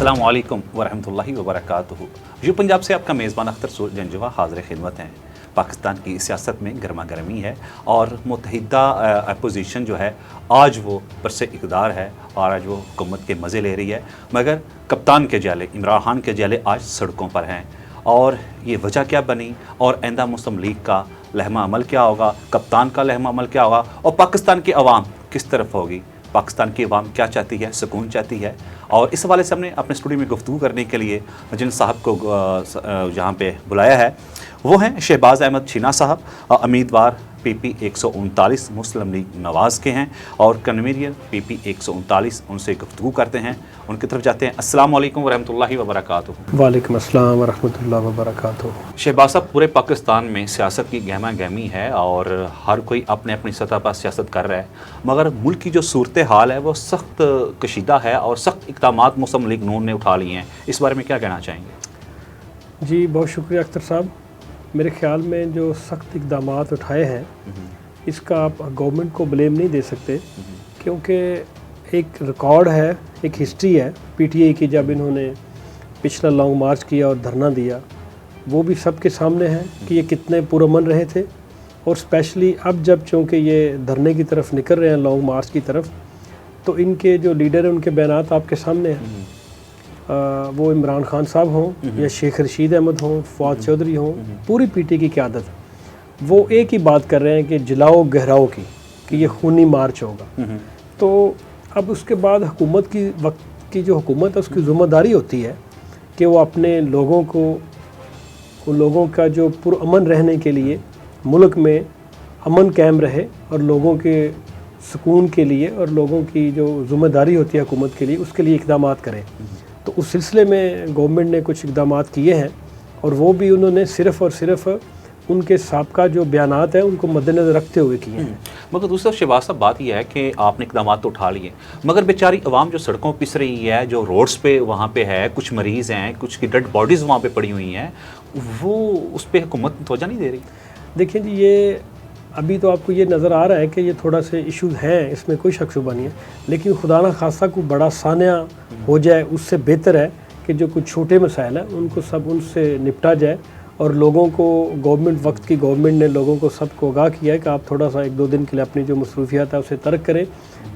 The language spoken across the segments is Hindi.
अस्सलामु अलैकुम वरहमतुल्लाहि वबरकातुहू। यू पंजाब से आपका मेज़बान अख्तर जंजुआ हाज़िर खिदमत हैं। पाकिस्तान की सियासत में गर्मा गर्मी है और मुत्तहिदा अपोजिशन जो है आज वो बरसे इक़्तिदार है और आज वो हुकूमत के मज़े ले रही है, मगर कप्तान के जाले इमरान खान के जाले आज सड़कों पर हैं। और ये वजह क्या बनी और आइंदा मुस्लिम लीग का लहमा अमल क्या होगा, कप्तान का लहमा अमल क्या होगा और पाकिस्तान की आवाम किस तरफ होगी, पाकिस्तान की आवाम क्या चाहती है, सुकून चाहती है। और इस हवाले से हमने अपने स्टूडियो में गुफ्तगू करने के लिए जिन साहब को जहाँ पे बुलाया है वो हैं शहबाज अहमद छीना साहब, उम्मीदवार PP 139 मुस्लिम लीग नवाज़ के हैं और कन्वीनर PP 139। उनसे गुफ्तगू करते हैं, उनकी तरफ जाते हैं। अस्सलाम वालेकुम वरहमतुल्लाहि वबरकातुहू। वालेकुम अस्सलाम वरहमतुल्लाहि वबरकातुहू। शहबाज साहब, पूरे पाकिस्तान में सियासत की गहमा गहमी है और हर कोई अपने अपनी सतह पर सियासत कर रहा है, मगर मुल्क की जो सूरत हाल है वो सख्त कशीदा है और सख्त इक़दामात मुस्लिम लीग नून ने उठा लिए हैं। इस बारे में क्या कहना चाहेंगे? जी बहुत शुक्रिया अख्तर साहब। मेरे ख्याल में जो सख्त इक़दामात उठाए हैं इसका आप गवर्नमेंट को ब्लेम नहीं दे सकते, क्योंकि एक रिकॉर्ड है, एक हिस्ट्री है PTI की। जब इन्होंने पिछला लॉन्ग मार्च किया और धरना दिया वो भी सबके सामने है कि ये कितने पुरअमन रहे थे। और स्पेशली अब जब चूँकि ये धरने की तरफ निकल रहे हैं, लॉन्ग मार्च की तरफ, तो इनके जो लीडर हैं उनके बयानात आपके सामने हैं। वो इमरान खान साहब हों या शेख रशीद अहमद हों, फवाद चौधरी हों, पूरी PTI की क़यादत, वो एक ही बात कर रहे हैं कि जलाओ गहराओ की, कि ये खूनी मार्च होगा। तो अब उसके बाद हुकूमत की वक्त की जो हुकूमत है उसकी ज़िम्मेदारी होती है कि वो अपने लोगों को, उन लोगों का जो पुरअमन रहने के लिए मुल्क में अमन कायम रहे और लोगों के सुकून के लिए और लोगों की जो ज़िम्मेदारी होती है हुकूमत के लिए, उसके लिए इक़दामात करें। तो उस सिलसिले में गवर्नमेंट ने कुछ इक़दामात किए हैं और वो भी उन्होंने सिर्फ़ और सिर्फ उनके साबका जो बयानात हैं उनको मद्देनज़र रखते हुए किए हैं। मगर दूसरा शहबाज साहब, बात यह है कि आपने इक़दामात तो उठा लिए, मगर बेचारी अवाम जो सड़कों पिस रही है, जो रोड्स पे वहाँ पे है, कुछ मरीज़ हैं, कुछ की डेड बॉडीज़ वहाँ पे पड़ी हुई हैं, वो उस पर हुकूमत तवज्जो नहीं दे रही। देखिए जी, ये अभी तो आपको ये नज़र आ रहा है कि ये थोड़ा से इश्यूज़ हैं, इसमें कोई शक शुबा नहीं है, लेकिन खुदा न खासा को बड़ा सानिया हो जाए उससे बेहतर है कि जो कुछ छोटे मसाइल हैं उनको सब उनसे निपटा जाए। और लोगों को गवर्नमेंट, वक्त की गवर्नमेंट ने लोगों को सबको आगाह किया है कि आप थोड़ा सा 1-2 दिन के लिए अपनी जो मसरूफियात है उसे तर्क करें,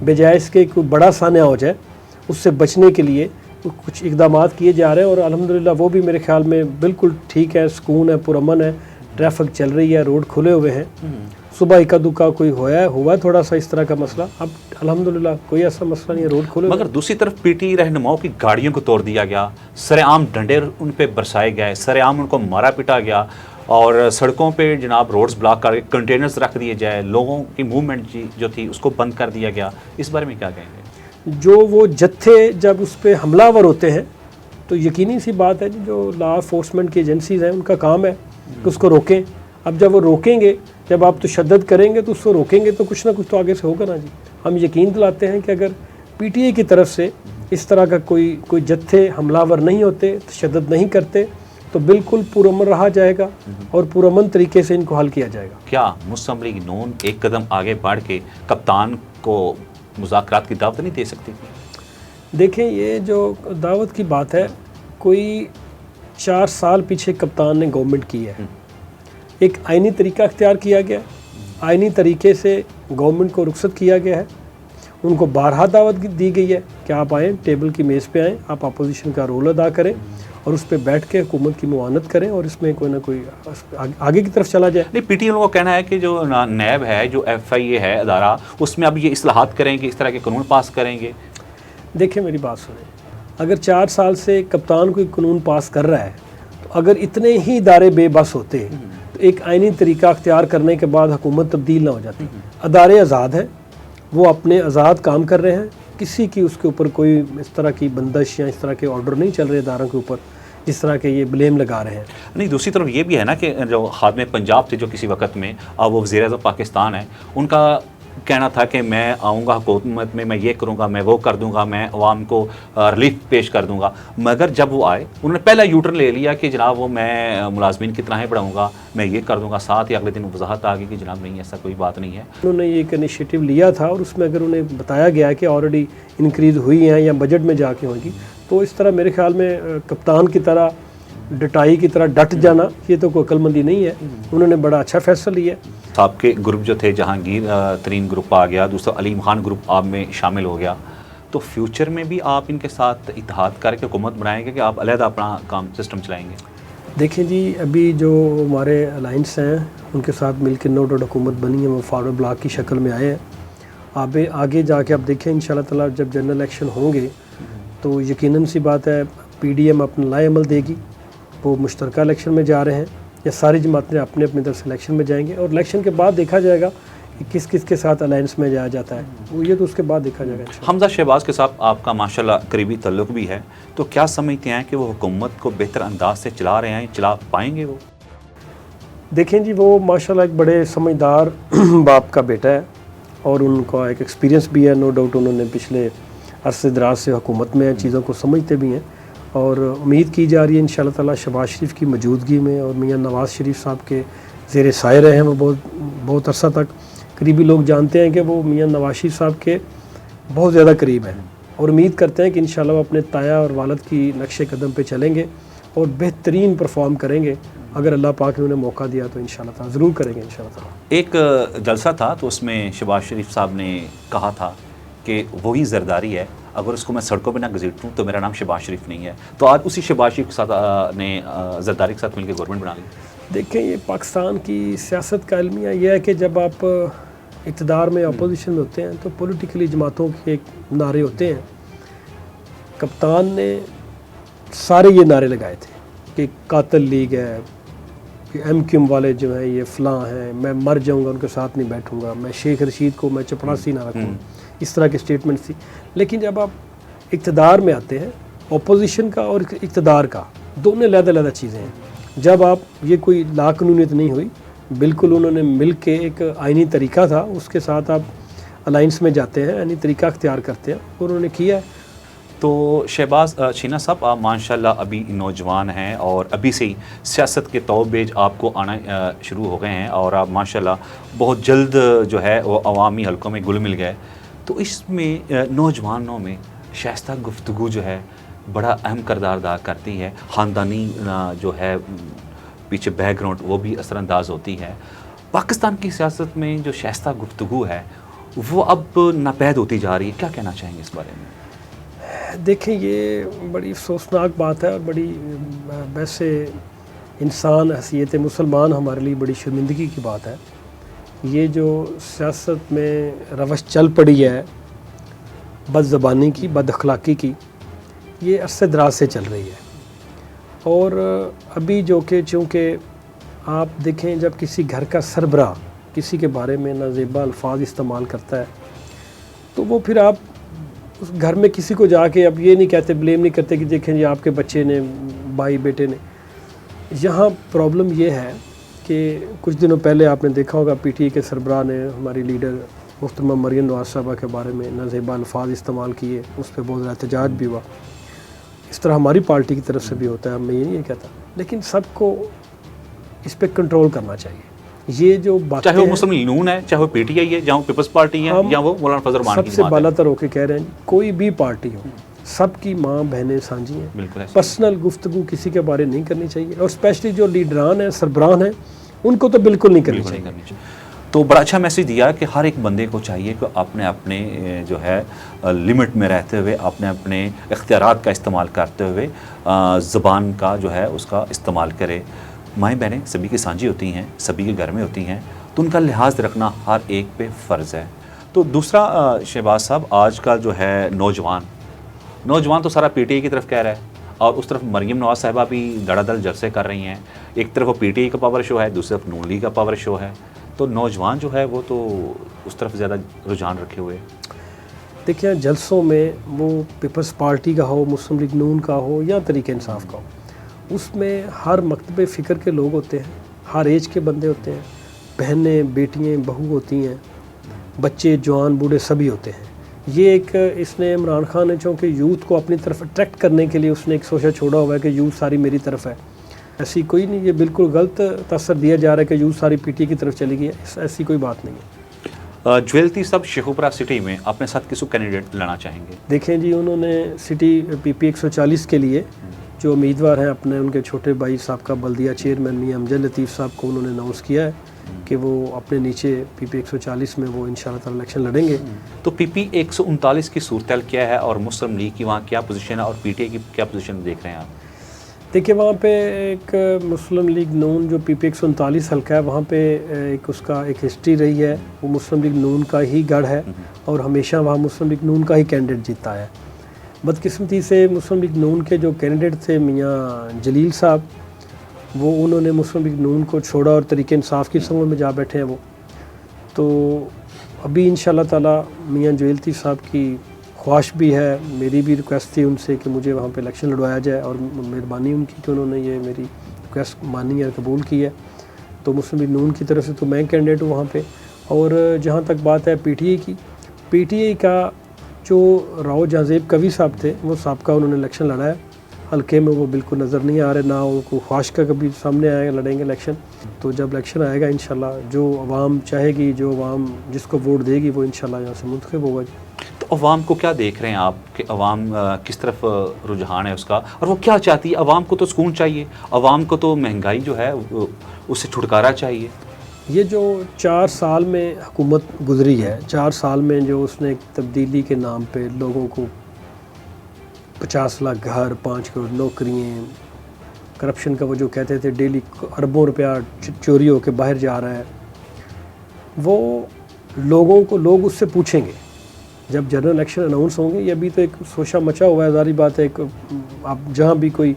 बजाय इसके कोई बड़ा सानिया हो जाए। उससे बचने के लिए कुछ इक़दामात किए जा रहे हैं और अल्हम्दुलिल्लाह वो भी मेरे ख्याल में बिल्कुल ठीक है, सुकून है, पुरअमन है, ट्रैफिक चल रही है, रोड खुले हुए हैं। सुबह इक्का दुक्का कोई हुआ थोड़ा सा इस तरह का मसला, अब अल्हम्दुलिल्लाह कोई ऐसा मसला नहीं है, रोड खुले। मगर दूसरी तरफ PTI रहनुमाओं की गाड़ियों को तोड़ दिया गया, सरेआम डंडे उन पे बरसाए गए, सरेआम उनको मारा पिटा गया और सड़कों पे जनाब रोड्स ब्लॉक करके कंटेनर्स रख दिए जाए, लोगों की मूवमेंट जो थी उसको बंद कर दिया गया। इस बारे में क्या कहेंगे? जो वो जत्थे जब उस पर हमलावर होते हैं तो यकीनी सी बात है जो लॉ एनफोर्समेंट की एजेंसीज़ हैं उनका काम है कि उसको रोकें। अब जब वो रोकेंगे, जब आप तशद्दुद करेंगे तो उसको रोकेंगे तो कुछ ना कुछ तो आगे से होगा ना जी। हम यकीन दिलाते हैं कि अगर PTI की तरफ से इस तरह का कोई जत्थे हमलावर नहीं होते, तशद्दुद नहीं करते, तो बिल्कुल पुरअमन रहा जाएगा और पुरअमन तरीके से इनको हल किया जाएगा। क्या मुस्लिम लीग नून एक कदम आगे बढ़ के कप्तान को मुज़ाकरात की दावत नहीं दे सकती थी? देखें, ये जो दावत की बात है, कोई 4 साल पीछे कप्तान ने गवर्नमेंट की है, एक आइनी तरीका अख्तियार किया गया, आइनी तरीके से गवर्नमेंट को रुखसत किया गया है, उनको बारहा दावत दी गई है कि आप आएँ, टेबल की मेज़ पे आएँ, आप अपोजिशन का रोल अदा करें और उस पर बैठ के हुकूमत की मुआनत करें और इसमें कोई ना कोई आगे की तरफ चला जाए। नहीं, PTI लोगों का कहना है कि जो नैब है, जो FIA है अदारा, उसमें अब ये इस्लाहात करेंगे, इस तरह के कानून पास करेंगे। देखिए मेरी बात सुने, अगर 4 साल से कप्तान कोई कानून पास कर रहा है तो अगर इतने ही इदारे बेबस होते तो एक आइनी तरीका अख्तियार करने के बाद हुकूमत तब्दील ना हो जाती। अदारे आज़ाद हैं, वो अपने आज़ाद काम कर रहे हैं, किसी की उसके ऊपर कोई इस तरह की बंदिश या इस तरह के ऑर्डर नहीं चल रहे इदारों के ऊपर जिस तरह के ये ब्लेम लगा रहे हैं। नहीं, दूसरी तरफ ये भी है ना कि जो खादिम पंजाब थे जो किसी वक्त में, अब वो वज़ीर-ए-आज़म पाकिस्तान है, उनका कहना था कि मैं आऊँगा हुकूमत में, मैं ये करूँगा, मैं वो कर दूँगा, मैं अवाम को रिलीफ पेश कर दूँगा। मगर जब वो आए उन्होंने पहला यूटर्न ले लिया कि जनाब वो मैं मुलाजमीन की तनख्वाहें बढ़ाऊँगा, मैं ये कर दूँगा। साथ ही अगले दिन वजाहत आ गई कि जनाब नहीं, ऐसा कोई बात नहीं है। उन्होंने ये एक इनिशिएटिव लिया था और उसमें अगर उन्हें बताया गया कि ऑलरेडी इंक्रीज़ हुई हैं या बजट में जाके होगी, तो इस तरह मेरे ख्याल में कप्तान की तरह डटाई की तरह डट जाना ये तो कोई अक्लमंदी नहीं है। उन्होंने बड़ा अच्छा फैसला लिया। आपके ग्रुप जो थे, जहांगीर तरीन ग्रुप आ गया, दूसरा अलीम खान ग्रुप आप में शामिल हो गया, तो फ्यूचर में भी आप इनके साथ इत्तेहाद करके हुकूमत बनाएंगे कि आप अलग अपना काम सिस्टम चलाएंगे? देखें जी, अभी जो हमारे अलाइंस हैं उनके साथ मिलकर नो डाउट हुकूमत बनी है, वो फॉरवर्ड ब्लॉक की शक्ल में आए हैं। आगे जाके आप देखें इंशाल्लाह ताला जब जनरल इलेक्शन होंगे तो यकीनन सी बात है PDM अपना लाएअमल देगी। वो मुश्तरका इलेक्शन में जा रहे हैं या सारी जमातें अपने अपनी तरफ से इलेक्शन में जाएंगे, और इलेक्शन के बाद देखा जाएगा कि किस किस के साथ अलायंस में जाया जाता है, वो ये तो उसके बाद देखा जाएगा। हमजा शहबाज के साथ आपका माशाल्लाह करीबी ताल्लुक भी है, तो क्या समझते हैं कि वो हुकूमत को बेहतर अंदाज से चला रहे हैं, चला पाएंगे वो? देखें जी, वो माशाल्लाह एक बड़े समझदार बाप का बेटा है और उनका एक एक्सपीरियंस भी है। नो डाउट उन्होंने पिछले अरसे दराज से हुकूमत में चीज़ों को समझते भी हैं, और उम्मीद की जा रही है इंशाल्लाह ताला शहबाज शरीफ की मौजूदगी में और मियां नवाज़ शरीफ साहब के ज़ेर साए रहे हैं वो बहुत अरसा तक। करीबी लोग जानते हैं कि वो मियां नवाज़ शरीफ साहब के बहुत ज़्यादा करीब हैं, और उम्मीद करते हैं कि इंशाल्लाह वो अपने ताया और वालद की नक्शे कदम पे चलेंगे और बेहतरीन परफॉर्म करेंगे। अगर अल्लाह पाक ने उन्हें मौका दिया तो इंशाल्लाह ताला ज़रूर करेंगे इंशाल्लाह ताला। एक जलसा था तो उसमें शहबाज शरीफ साहब ने कहा था कि वही ज़रदारी है, अगर उसको मैं सड़कों पे ना घसीटूँ तो मेरा नाम शहबाज शरीफ नहीं है। तो आज उसी शहबाज शरीफ के साथ ने ज़रदारी के साथ मिलकर गवर्नमेंट बना ली। देखें, ये पाकिस्तान की सियासत का अलमिया यह है कि जब आप इक़्तिदार में अपोजिशन में होते हैं तो पॉलिटिकली जमातों के एक नारे होते हैं। कप्तान ने सारे ये नारे लगाए थे कि कातिल लीग है, कि MQM वाले जो हैं ये फ़लाँ हैं, मैं मर जाऊंगा उनके साथ नहीं बैठूंगा, मैं शेख रशीद को मैं चपड़ासी ना रखूँ, इस तरह की स्टेटमेंट थी। लेकिन जब आप इक़्तिदार में आते हैं, अपोजिशन का और इक़्तिदार का दोनों अलग-अलग चीज़ें हैं। जब आप ये कोई लाकानूनियत नहीं हुई, बिल्कुल उन्होंने मिल के एक आइनी तरीका था, उसके साथ आप अलाइंस में जाते हैं, यानी तरीका अख्तियार करते हैं, और उन्होंने किया है। तो शहबाज शीना साहब, आप माशाल्लाह अभी नौजवान हैं और अभी से ही सियासत के तौबेज आपको आना शुरू हो गए हैं, और आप माशाल्लाह बहुत जल्द जो है वो अवामी हलकों में घुल मिल गए। तो इसमें नौजवानों में शाइस्ता गुफ्तगू जो है बड़ा अहम किरदार अदा करती है। ख़ानदानी जो है पीछे बैकग्राउंड वो भी असरअंदाज होती है। पाकिस्तान की सियासत में जो शाइस्ता गुफ्तगू है वो अब नापैद होती जा रही है, क्या कहना चाहेंगे इस बारे में? देखें, ये बड़ी अफसोसनाक बात है और बड़ी वैसे इंसान हैसियत मुसलमान हमारे लिए बड़ी शर्मिंदगी की बात है। ये जो सियासत में रवश चल पड़ी है बदज़बानी की, बद अखलाक़ी की, ये अरसे दराज से चल रही है। और अभी जो कि चूँकि आप देखें, जब किसी घर का सरबराह किसी के बारे में नाज़ेबा अल्फाज इस्तेमाल करता है तो वो फिर आप उस घर में किसी को जाके अब ये नहीं कहते, ब्लेम नहीं करते कि देखें ये आपके बच्चे ने, भाई बेटे ने। यहाँ प्रॉब्लम ये है कि कुछ दिनों पहले आपने देखा होगा PTI के सरबराह ने हमारी लीडर मुहतरमा मरियम नवाज़ साहबा के बारे में नाज़ेबा अल्फाज इस्तेमाल किए, उस पर बहुत ज़्यादा एहतजाज भी हुआ। इस तरह हमारी पार्टी की तरफ से भी होता है, मैं ये नहीं कहता, लेकिन सबको इस पर कंट्रोल करना चाहिए। ये जो बात, चाहे वो मुस्लिम लीग है, चाहे वो PTI है, चाहे वो पीपल्स पार्टी है, या वो मौलाना फजल रहमान की सबसे बालातर होकर कह रहे हैं, कोई भी पार्टी हो, सबकी माँ बहनें साझी हैं। पर्सनल गुफ्तगू किसी के बारे नहीं करनी चाहिए, और स्पेशली जो लीडरान हैं, सरबराहान हैं, उनको तो बिल्कुल नहीं करनी चाहिए। तो बड़ा अच्छा मैसेज दिया कि हर एक बंदे को चाहिए कि अपने अपने जो है लिमिट में रहते हुए, अपने अपने इख्तियारात का इस्तेमाल करते हुए ज़बान का जो है उसका इस्तेमाल करे। माएँ बहनें सभी की साझी होती हैं, सभी के घर में होती हैं, तो उनका लिहाज रखना हर एक पे फ़र्ज़ है। तो दूसरा शहबाज साहब, आज का जो है नौजवान तो सारा PTI की तरफ कह रहा है, और उस तरफ मरियम नवाज़ साहिबा भी धड़ाधड़ जलसे कर रही हैं। एक तरफ वो PTI का पावर शो है, दूसरी तरफ नून लीग का पावर शो है, तो नौजवान जो है वो तो उस तरफ ज़्यादा रुझान रखे हुए। देखिए, जलसों में वो पीपल्स पार्टी का हो, मुस्लिम लीग नून का हो या तरीक़े इंसाफ का हो, उसमें हर मकतबे फ़िक्र के लोग होते हैं, हर एज के बंदे होते हैं, बहनें बेटियाँ बहू होती हैं, बच्चे जवान बूढ़े सभी होते हैं। ये एक इसने इमरान खान ने चूँकि यूथ को अपनी तरफ अट्रैक्ट करने के लिए उसने एक सोचा छोड़ा हुआ है कि यूथ सारी मेरी तरफ है। ऐसी कोई नहीं, ये बिल्कुल गलत तसर दिया जा रहा है कि यूथ सारी PTI की तरफ चली गई है, ऐसी कोई बात नहीं है। ज्वेलती साहब शेखुपुरा सिटी में अपने साथ किसको कैंडिडेट लाना चाहेंगे? देखें जी, उन्होंने सिटी PP 140 के लिए जो उम्मीदवार हैं अपने उनके छोटे भाई साहब का बल्दिया चेयरमैन मियां अमजद लतीफ़ साहब को उन्होंने अनाउंस किया है कि वो अपने नीचे PP 140 में वो इंशाल्लाह ताला इलेक्शन लड़ेंगे। तो PP 139 की सूरत क्या है और मुस्लिम लीग की वहाँ क्या पोजीशन है और PTI की क्या पोजीशन देख रहे हैं आप? देखिए, वहाँ पे एक मुस्लिम लीग नून जो PP 139 हल्का है, वहाँ पे एक उसका एक हिस्ट्री रही है, वो मुस्लिम लीग नून का ही गढ़ है और हमेशा वहाँ मुस्लिम लीग नून का ही कैंडिडेट जीता है। बदकिस्मती से मुस्लिम लीग नून के जो कैंडिडेट थे मियाँ जलील साहब, वो उन्होंने मुस्लिम लीग नून को छोड़ा और तरीके इंसाफ की समूह में जा बैठे हैं वो। तो अभी इंशाल्लाह ताला मियाँ ज्वेलती साहब की ख्वाहिश भी है, मेरी भी रिक्वेस्ट थी उनसे कि मुझे वहाँ पे इलेक्शन लड़वाया जाए और मेहरबानी उनकी कि उन्होंने ये मेरी रिक्वेस्ट मानी है, कबूल की है। तो मुस्लिम लीग नून की तरफ से तो मैं कैंडिडेट हूँ वहाँ पे। और जहाँ तक बात है PTI की, PTI का जो राव जहाज़ेब कवी साहब थे, वो साहब उन्होंने इलेक्शन लड़ा है, हल्के में वो बिल्कुल नज़र नहीं आ रहे, ना उनको ख्वाहिश का कभी सामने आएगा लड़ेंगे इलेक्शन। तो जब इलेक्शन आएगा इंशाल्लाह जो अवाम चाहेगी, जो अवाम जिसको वोट देगी, वो इंशाल्लाह यहाँ से मुंतखब होगा। तो अवाम को क्या देख रहे हैं आप कि अवाम किस तरफ रुझान है उसका और वो क्या चाहती है? अवाम को तो सुकून चाहिए, अवाम को तो महंगाई जो है उससे छुटकारा चाहिए। ये जो 4 साल में हुकूमत गुजरी है, 4 साल में जो उसने एक तब्दीली के नाम पे लोगों को 50 लाख घर, 5 करोड़ नौकरियाँ, करप्शन का वो जो कहते थे डेली अरबों रुपया चोरी होकर बाहर जा रहा है, वो लोगों को लोग उससे पूछेंगे जब जनरल इलेक्शन अनाउंस होंगे। ये अभी तो एक सोशा मचा हुआ है, ज़ाहिर बात है। एक आप जहाँ भी कोई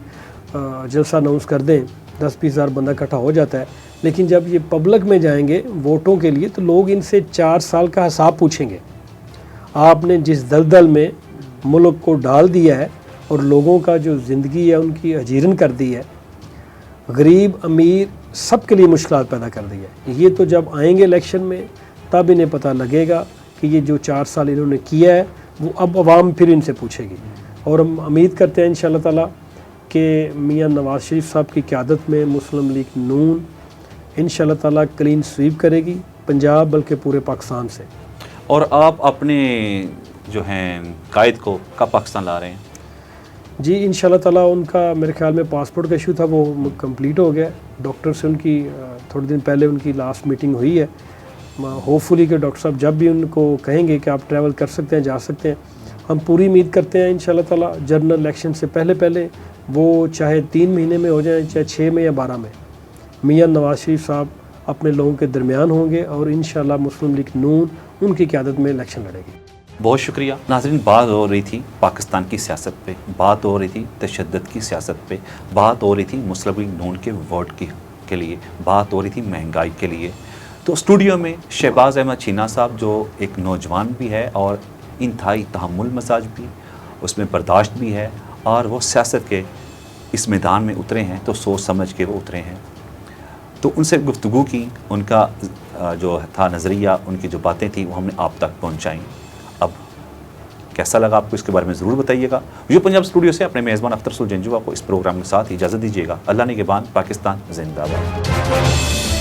जलसा अनाउंस कर दें 10-20 हज़ार बंदा इकट्ठा हो जाता है, लेकिन जब ये पब्लिक में जाएंगे वोटों के लिए तो लोग इनसे 4 साल का हिसाब पूछेंगे। आपने जिस दलदल में मुल्क को डाल दिया है और लोगों का जो ज़िंदगी है उनकी अजीरन कर दी है, गरीब अमीर सब के लिए मुश्किलात पैदा कर दी है। ये तो जब आएंगे इलेक्शन में तब इन्हें पता लगेगा कि ये जो 4 साल इन्होंने किया है वो अब अवाम फिर इनसे पूछेगी। और हम उम्मीद करते हैं इंशाल्लाह ताला कि मियाँ नवाज़ शरीफ साहब की क़यादत में मुस्लिम लीग नून इंशाल्लाह ताला क्लीन स्वीप करेगी पंजाब बल्कि पूरे पाकिस्तान से। और आप अपने जो हैं कायद को कब पाकिस्तान ला रहे हैं? जी इंशाल्लाह ताला उनका मेरे ख्याल में पासपोर्ट का इशू था, वो कंप्लीट हो गया। डॉक्टर से उनकी थोड़े दिन पहले उनकी लास्ट मीटिंग हुई है। होपफुली कि डॉक्टर साहब जब भी उनको कहेंगे कि आप ट्रैवल कर सकते हैं, जा सकते हैं। हम पूरी उम्मीद करते हैं इंशाल्लाह ताला जनरल इलेक्शन से पहले वो चाहे 3 महीने में हो जाए, चाहे 6 में या 12 में, मियाँ नवाज़ शरीफ साहब अपने लोगों के दरमियान होंगे और इंशाल्लाह मुस्लिम लीग नून उनकी क़यादत में इलेक्शन लड़ेगी। बहुत शुक्रिया नाज़रीन। बात हो रही थी पाकिस्तान की सियासत पे, बात हो रही थी तशद्दुद की सियासत पे, बात हो रही थी मुस्लिम लीग नून के वोट के लिए, बात हो रही थी महंगाई के लिए। तो स्टूडियो में शहबाज अहमद चीना साहब जो एक नौजवान भी है और इंतहाई तहम्मुल मजाज भी, उसमें बर्दाश्त भी है और वो सियासत के इस मैदान में उतरे हैं तो सोच समझ के वो उतरे हैं। तो उनसे गुफ्तगू की, उनका जो था नज़रिया, उनकी जो बातें थी वो हमने आप तक पहुंचाई। अब कैसा लगा आपको इसके बारे में ज़रूर बताइएगा। व्यू पंजाब स्टूडियो से अपने मेज़बान अख्तर रसूल जंजुआ को इस प्रोग्राम के साथ इजाज़त दीजिएगा। अल्लाह ने के बाद पाकिस्तान जिंदाबाद।